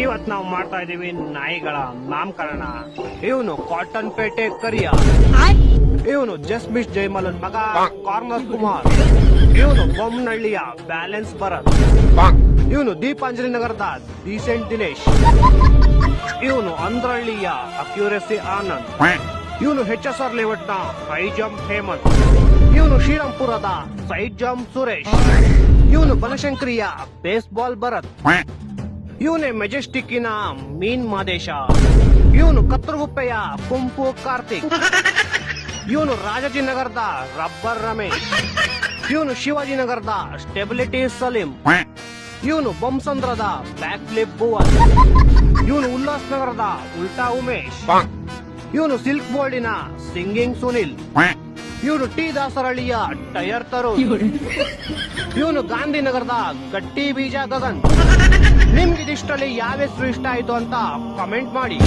ಇವತ್ ನಾವು ಮಾಡ್ತಾ ಇದೀವಿ ನಾಯಿಗಳ ನಾಮಕರಣ. ಇವನು ಕಾಟನ್ ಪೇಟೆ ಕರಿಯ, ಇವನು ಜಸ್ಮಿಶ್ ಜೈಮಲನ್ ಮಗ ಕಾರ್ನರ್ ಕುಮಾರ್, ಇವನು ಬೊಮ್ಮನಹಳ್ಳಿಯ ಬ್ಯಾಲೆನ್ಸ್ ಭರತ್, ಇವನು ದೀಪಾಂಜಲಿ ನಗರದ ಡೀಸೆಂಟ್ ದಿನೇಶ್, ಇವನು ಅಂದ್ರಹಳ್ಳಿಯ ಅಕ್ಯುರೆಸಿ ಆನಂದ್, ಇವನು HSR ಲೇಔಟ್ ನ ಹೈ ಜಂಪ್ ಹೇಮಂತ್, ಇವನು ಶ್ರೀರಾಮ್ಪುರದ ಸೈಡ್ ಜಂಪ್ ಸುರೇಶ್, ಇವನು ಬನಶಂಕರಿಯ ಬೇಸ್ಬಾಲ್ ಭರತ್, ಇವನೇ ಮೆಜೆಸ್ಟಿಕ್ಕಿನ ಮೀನ್ ಮಾದೇಶ, ಇವನು ಕತ್ತರಗುಪ್ಪೆಯ ಕುಂಪು ಕಾರ್ತಿಕ್, ಇವನು ರಾಜಾಜಿನಗರದ ರಬ್ಬರ್ ರಮೇಶ್, ಇವನು ಶಿವಾಜಿನಗರದ ಸ್ಟೆಬಿಲಿಟಿ ಸಲೀಂ, ಇವನು ಬೊಮ್ಮಸಂದ್ರದ ಬ್ಯಾಕ್ ಫ್ಲಿಪ್ ಭುವನ್, ಇವನು ಉಲ್ಲಾಸ್ ನಗರದ ಉಲ್ಟಾ ಉಮೇಶ್, ಇವನು ಸಿಲ್ಕ್ ಬೋರ್ಡಿನ ಸಿಂಗಿಂಗ್ ಸುನಿಲ್, ಇವನು ಟಿ ದಾಸರಹಳ್ಳಿಯ ಟೈರ್ ತರುಣ್, ಇವನು ಗಾಂಧಿನಗರದ ಗಟ್ಟಿ ಬೀಜ ಗಗನ್. ನಿಮ್ಗೆ ಇದಿಷ್ಟರಲ್ಲಿ ಯಾವ ಹೆಸರು ಇಷ್ಟ ಆಯ್ತು ಅಂತ ಕಮೆಂಟ್ ಮಾಡಿ.